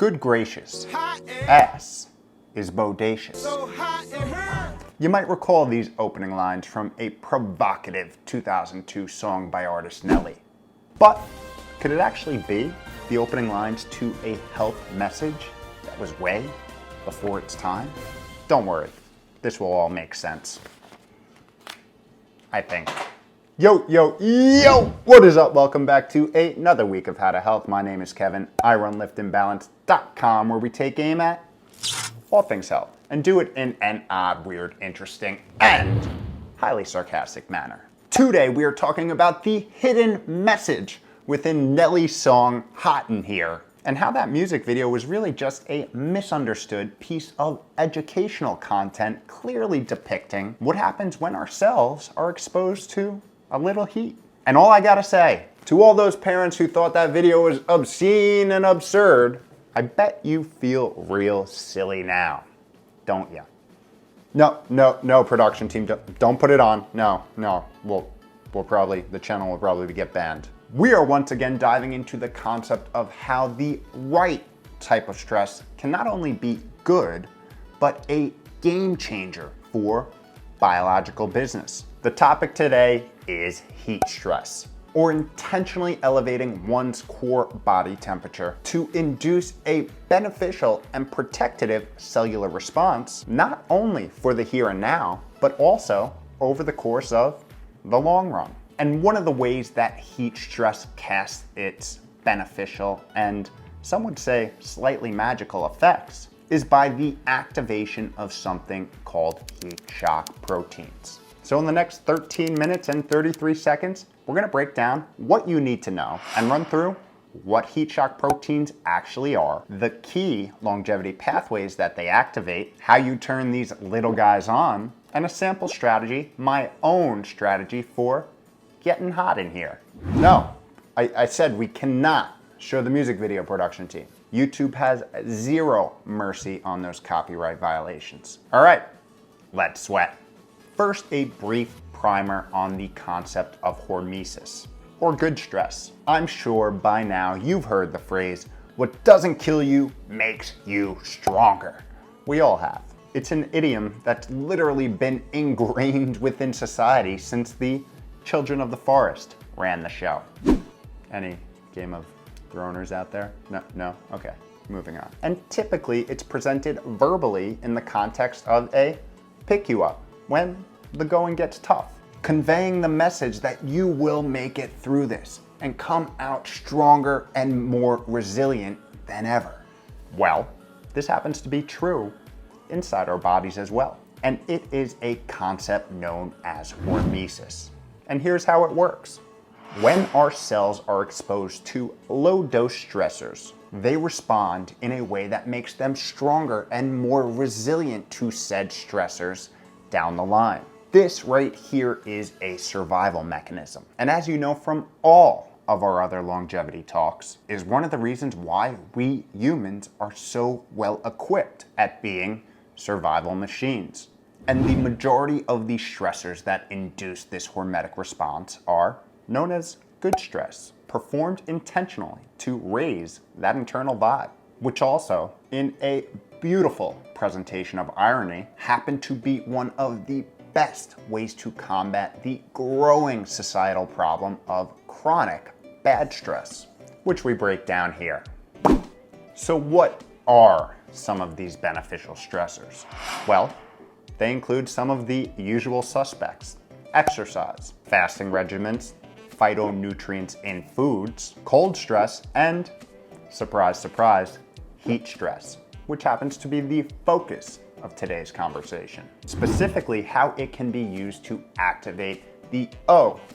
Good gracious, ass is bodacious. You might recall these opening lines from a provocative 2002 song by artist Nelly. But could it actually be the opening lines to a health message that was way before its time? Don't worry, this will all make sense. I think. Yo, what is up? Welcome back to another week of How to Health. My name is Kevin. I run liftingbalance.com, where we take aim at all things health and do it in an odd, weird, interesting, and highly sarcastic manner. Today we are talking about the hidden message within Nelly's song Hot in Here, and how that music video was really just a misunderstood piece of educational content clearly depicting what happens when our cells are exposed to a little heat. And all I gotta say, to all those parents who thought that video was obscene and absurd, I bet you feel real silly now, don't you? No, production team, don't put it on. No, the channel will probably get banned. We are once again diving into the concept of how the right type of stress can not only be good, but a game changer for biological business. The topic today is heat stress, or intentionally elevating one's core body temperature to induce a beneficial and protective cellular response, not only for the here and now, but also over the course of the long run. And one of the ways that heat stress casts its beneficial and some would say slightly magical effects is by the activation of something called heat shock proteins. So in the next 13 minutes and 33 seconds, we're gonna break down what you need to know and run through what heat shock proteins actually are, the key longevity pathways that they activate, how you turn these little guys on, and a sample strategy, my own strategy for getting hot in here. No, I said we cannot show the music video, production team. YouTube has zero mercy on those copyright violations. All right, let's sweat. First, a brief primer on the concept of hormesis, or good stress. I'm sure by now you've heard the phrase, what doesn't kill you makes you stronger. We all have. It's an idiom that's literally been ingrained within society since the Children of the Forest ran the show. Any Game of Throners out there? No? Okay, moving on. And typically it's presented verbally in the context of a pick you up when the going gets tough, conveying the message that you will make it through this and come out stronger and more resilient than ever. Well, this happens to be true inside our bodies as well. And it is a concept known as hormesis. And here's how it works. When our cells are exposed to low-dose stressors, they respond in a way that makes them stronger and more resilient to said stressors down the line. This right here is a survival mechanism. And as you know from all of our other longevity talks, is one of the reasons why we humans are so well equipped at being survival machines. And the majority of the stressors that induce this hormetic response are known as good stress, performed intentionally to raise that internal vibe, which also, in a beautiful presentation of irony, happen to be one of the best ways to combat the growing societal problem of chronic bad stress, which we break down here. So what are some of these beneficial stressors? Well, they include some of the usual suspects: exercise, fasting regimens, phytonutrients in foods, cold stress, and, surprise, surprise, heat stress, which happens to be the focus of today's conversation. Specifically, how it can be used to activate the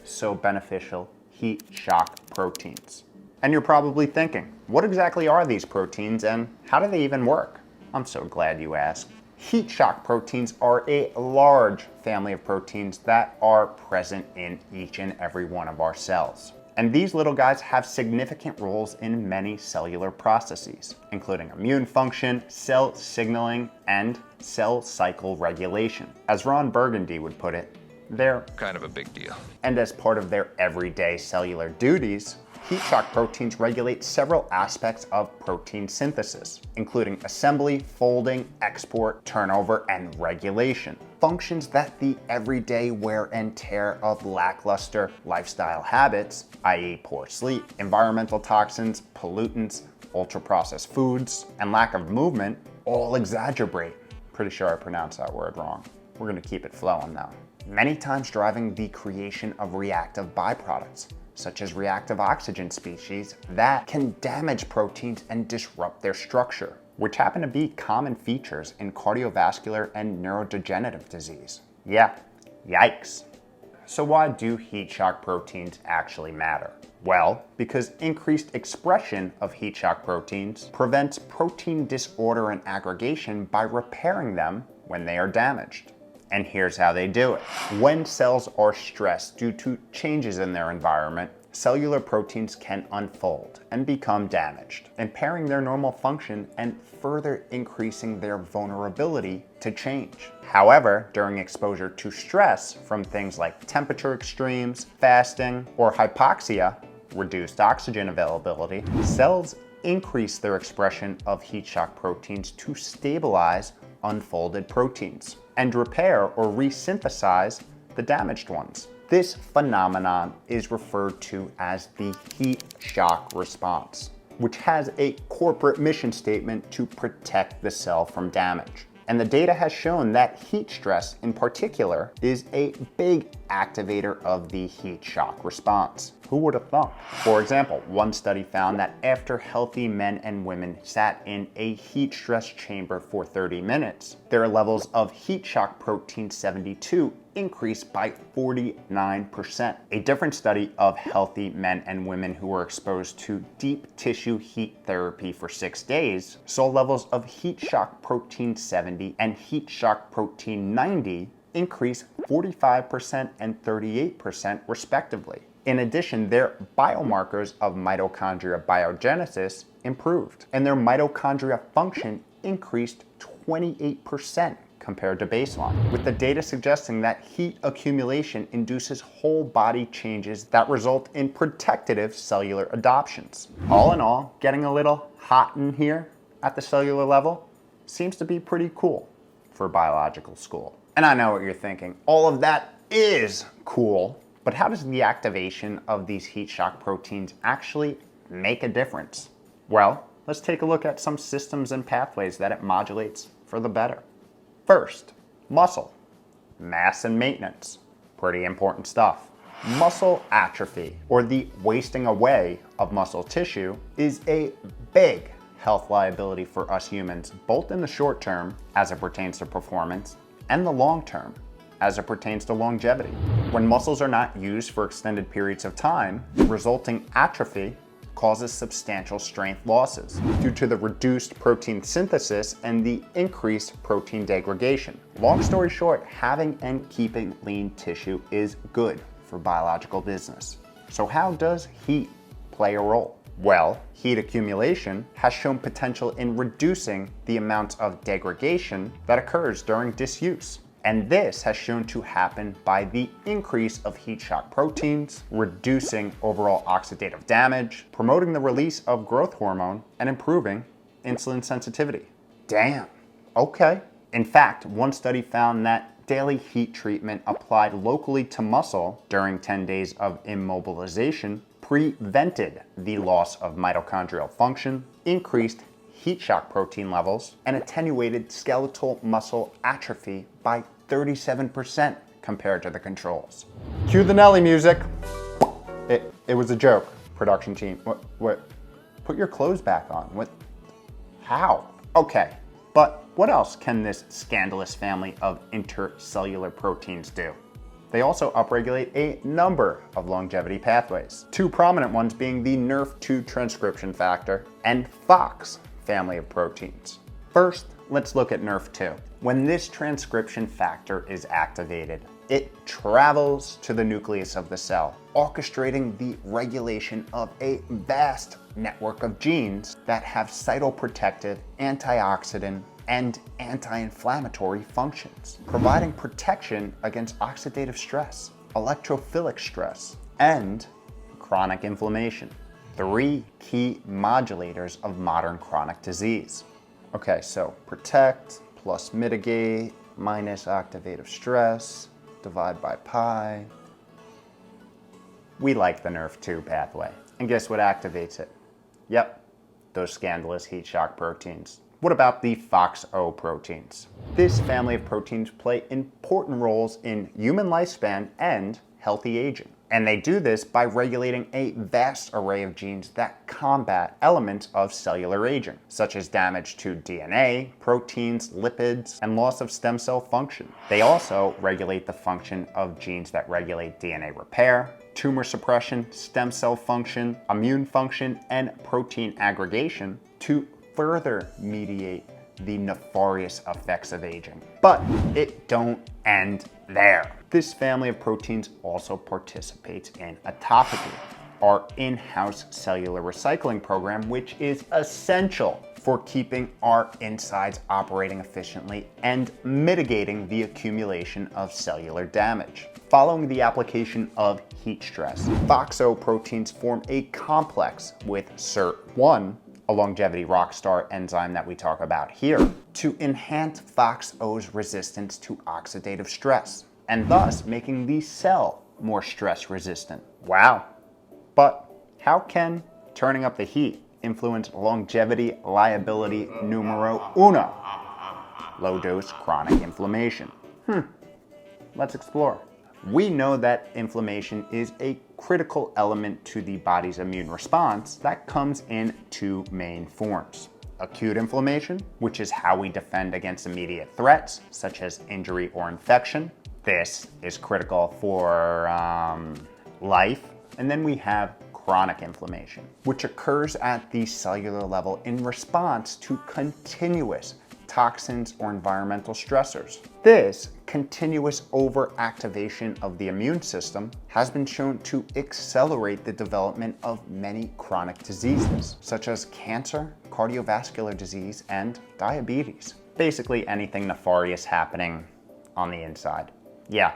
so beneficial heat shock proteins. And you're probably thinking, what exactly are these proteins and how do they even work? I'm so glad you asked. Heat shock proteins are a large family of proteins that are present in each and every one of our cells. And these little guys have significant roles in many cellular processes, including immune function, cell signaling, and cell cycle regulation. As Ron Burgundy would put it, they're kind of a big deal. And as part of their everyday cellular duties, Heat shock proteins regulate several aspects of protein synthesis, including assembly, folding, export, turnover, and regulation. Functions that the everyday wear and tear of lackluster lifestyle habits, i.e. poor sleep, environmental toxins, pollutants, ultra-processed foods, and lack of movement, all exaggerate. Pretty sure I pronounced that word wrong. We're gonna keep it flowing though. Many times driving the creation of reactive byproducts, such as reactive oxygen species that can damage proteins and disrupt their structure, which happen to be common features in cardiovascular and neurodegenerative disease. Yeah, yikes. So why do heat shock proteins actually matter? Well, because increased expression of heat shock proteins prevents protein disorder and aggregation by repairing them when they are damaged. And here's how they do it. When cells are stressed due to changes in their environment, cellular proteins can unfold and become damaged, impairing their normal function and further increasing their vulnerability to change. However, during exposure to stress from things like temperature extremes, fasting, or hypoxia, reduced oxygen availability, cells increase their expression of heat shock proteins to stabilize unfolded proteins and repair or resynthesize the damaged ones. This phenomenon is referred to as the heat shock response, which has a corporate mission statement to protect the cell from damage. And the data has shown that heat stress in particular is a big activator of the heat shock response. Who would have thought? For example, one study found that after healthy men and women sat in a heat stress chamber for 30 minutes, their levels of heat shock protein 72 increased by 49%. A different study of healthy men and women who were exposed to deep tissue heat therapy for 6 days saw levels of heat shock protein 70 and heat shock protein 90 increase 45% and 38% respectively. In addition, their biomarkers of mitochondria biogenesis improved, and their mitochondria function increased 28% compared to baseline, with the data suggesting that heat accumulation induces whole body changes that result in protective cellular adoptions. All in all, getting a little hot in here at the cellular level seems to be pretty cool for biological school. And I know what you're thinking, all of that is cool, but how does the activation of these heat shock proteins actually make a difference? Well, let's take a look at some systems and pathways that it modulates for the better. First, muscle, mass and maintenance, pretty important stuff. Muscle atrophy, or the wasting away of muscle tissue, is a big health liability for us humans, both in the short term, as it pertains to performance, and the long term, as it pertains to longevity. When muscles are not used for extended periods of time, the resulting atrophy causes substantial strength losses due to the reduced protein synthesis and the increased protein degradation. Long story short, having and keeping lean tissue is good for biological business. So how does heat play a role? Well, heat accumulation has shown potential in reducing the amount of degradation that occurs during disuse. And this has shown to happen by the increase of heat shock proteins, reducing overall oxidative damage, promoting the release of growth hormone, and improving insulin sensitivity. Damn, okay. In fact, one study found that daily heat treatment applied locally to muscle during 10 days of immobilization prevented the loss of mitochondrial function, increased heat shock protein levels, and attenuated skeletal muscle atrophy by 37% compared to the controls. Cue the Nelly music. It was a joke, production team. What? Put your clothes back on. What? How? Okay, but what else can this scandalous family of intercellular proteins do? They also upregulate a number of longevity pathways. Two prominent ones being the NRF2 transcription factor and FOX family of proteins. First, let's look at NRF2. When this transcription factor is activated, it travels to the nucleus of the cell, orchestrating the regulation of a vast network of genes that have cytoprotective, antioxidant, and anti-inflammatory functions, providing protection against oxidative stress, electrophilic stress, and chronic inflammation. 3 key modulators of modern chronic disease. Okay, so protect plus mitigate minus activative stress, divide by pi. We like the Nerf2 pathway. And guess what activates it? Yep, those scandalous heat shock proteins. What about the FOXO proteins? This family of proteins play important roles in human lifespan and healthy aging. And they do this by regulating a vast array of genes that combat elements of cellular aging, such as damage to DNA, proteins, lipids, and loss of stem cell function. They also regulate the function of genes that regulate DNA repair, tumor suppression, stem cell function, immune function, and protein aggregation to further mediate the nefarious effects of aging. But it don't end there. This family of proteins also participates in autophagy, our in-house cellular recycling program, which is essential for keeping our insides operating efficiently and mitigating the accumulation of cellular damage. Following the application of heat stress, FOXO proteins form a complex with SIRT1, a longevity rockstar enzyme that we talk about here, to enhance FOXO's resistance to oxidative stress, and thus making the cell more stress resistant. Wow. But how can turning up the heat influence longevity liability numero uno? Low dose chronic inflammation. Let's explore. We know that inflammation is a critical element to the body's immune response that comes in 2 main forms. Acute inflammation, which is how we defend against immediate threats, such as injury or infection. This is critical for life. And then we have chronic inflammation, which occurs at the cellular level in response to continuous toxins or environmental stressors. This continuous overactivation of the immune system has been shown to accelerate the development of many chronic diseases, such as cancer, cardiovascular disease, and diabetes. Basically anything nefarious happening on the inside. Yeah,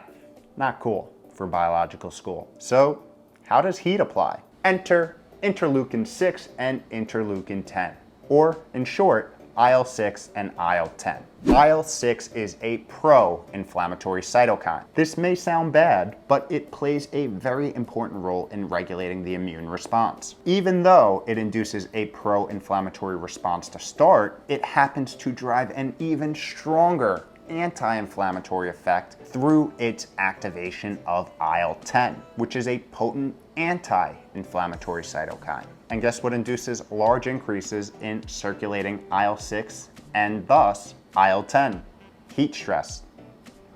not cool for biological school. So how does heat apply? Enter interleukin 6 and interleukin 10, or in short, IL-6 and IL-10. IL-6 is a pro-inflammatory cytokine. This may sound bad, but it plays a very important role in regulating the immune response. Even though it induces a pro-inflammatory response to start, it happens to drive an even stronger anti-inflammatory effect through its activation of IL-10, which is a potent anti-inflammatory cytokine. And guess what induces large increases in circulating IL-6 and thus IL-10? Heat stress.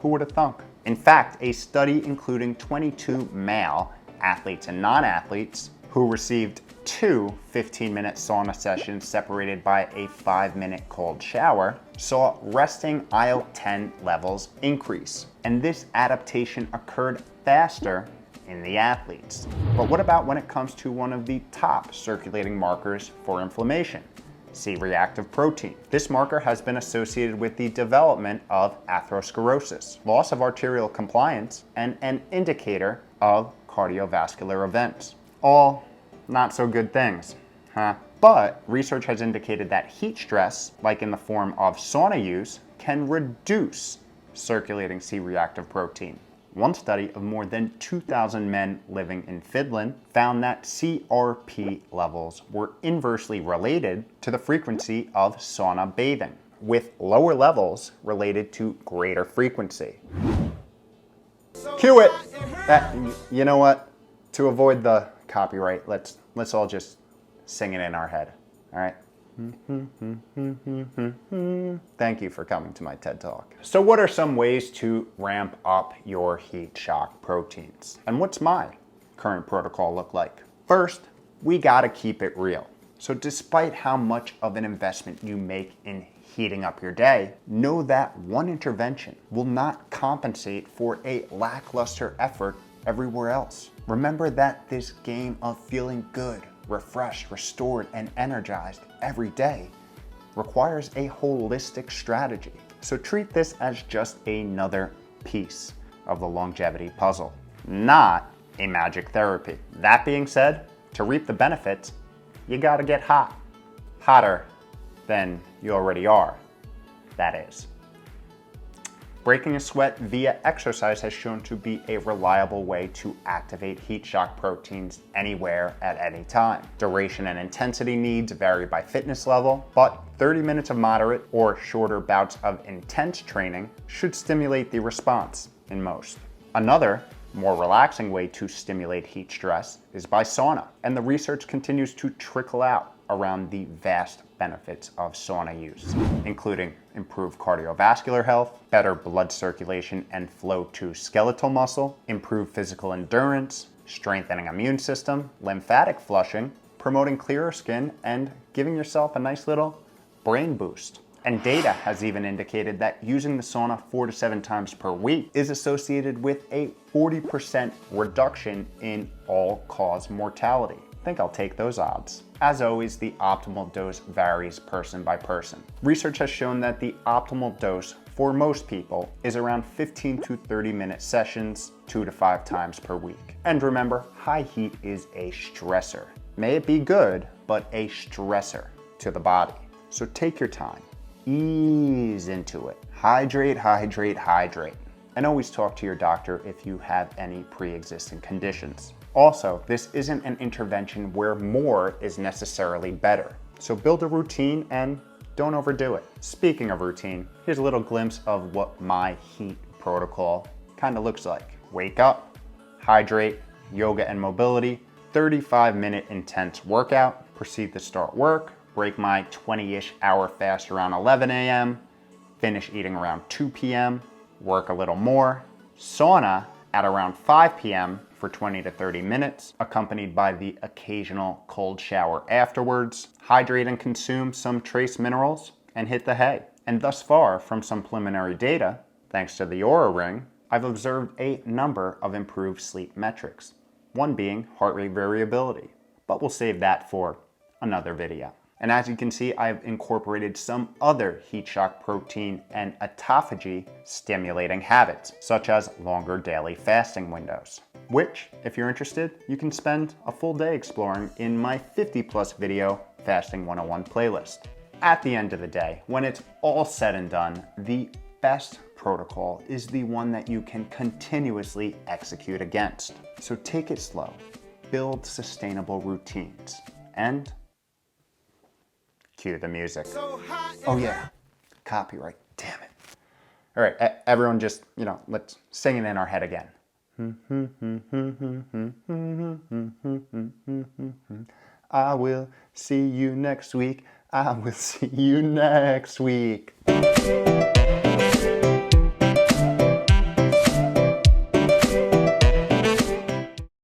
Who would have thunk? In fact, a study including 22 male athletes and non-athletes who received 2 15-minute sauna sessions separated by a 5-minute cold shower saw resting IL-10 levels increase. And this adaptation occurred faster in the athletes. But what about when it comes to one of the top circulating markers for inflammation? C-reactive protein. This marker has been associated with the development of atherosclerosis, loss of arterial compliance, and an indicator of cardiovascular events. All not so good things, huh? But research has indicated that heat stress, like in the form of sauna use, can reduce circulating C-reactive protein. One study of more than 2,000 men living in Finland found that CRP levels were inversely related to the frequency of sauna bathing, with lower levels related to greater frequency. Cue it! You know what? To avoid the copyright, let's all just sing it in our head, all right? Thank you for coming to my TED Talk. So what are some ways to ramp up your heat shock proteins? And what's my current protocol look like? First, we gotta keep it real. So despite how much of an investment you make in heating up your day, know that one intervention will not compensate for a lackluster effort everywhere else. Remember that this game of feeling good, refreshed, restored, and energized every day requires a holistic strategy. So treat this as just another piece of the longevity puzzle, not a magic therapy. That being said, To reap the benefits, you gotta get hot. Hotter than you already are, that is. Breaking a sweat via exercise has shown to be a reliable way to activate heat shock proteins anywhere at any time. Duration and intensity needs vary by fitness level, but 30 minutes of moderate or shorter bouts of intense training should stimulate the response in most. Another, more relaxing way to stimulate heat stress is by sauna, and the research continues to trickle out around the vast benefits of sauna use, including improved cardiovascular health, better blood circulation and flow to skeletal muscle, improved physical endurance, strengthening immune system, lymphatic flushing, promoting clearer skin, and giving yourself a nice little brain boost. And data has even indicated that using the sauna 4 to 7 times per week is associated with a 40% reduction in all-cause mortality. I think I'll take those odds. As always, the optimal dose varies person by person. Research has shown that the optimal dose for most people is around 15 to 30 minute sessions 2 to 5 times per week. And remember, high heat is a stressor. May it be good, but a stressor to the body. So take your time, ease into it. Hydrate, hydrate, hydrate. And always talk to your doctor if you have any pre-existing conditions. Also, this isn't an intervention where more is necessarily better. So build a routine and don't overdo it. Speaking of routine, here's a little glimpse of what my heat protocol kind of looks like. Wake up, hydrate, yoga and mobility, 35-minute intense workout, proceed to start work, break my 20-ish hour fast around 11 a.m., finish eating around 2 p.m., work a little more, sauna at around 5 p.m. for 20 to 30 minutes, accompanied by the occasional cold shower afterwards, hydrate and consume some trace minerals, and hit the hay. And thus far, from some preliminary data, thanks to the Oura Ring, I've observed a number of improved sleep metrics, one being heart rate variability, but we'll save that for another video. And as you can see, I've incorporated some other heat shock protein and autophagy stimulating habits, such as longer daily fasting windows, which, if you're interested, you can spend a full day exploring in my 50+ video Fasting 101 playlist. At the end of the day, when it's all said and done, the best protocol is the one that you can continuously execute against. So take it slow, build sustainable routines, and cue the music. Oh yeah, copyright, damn it. All right, everyone just, let's sing it in our head again. I will see you next week. I will see you next week.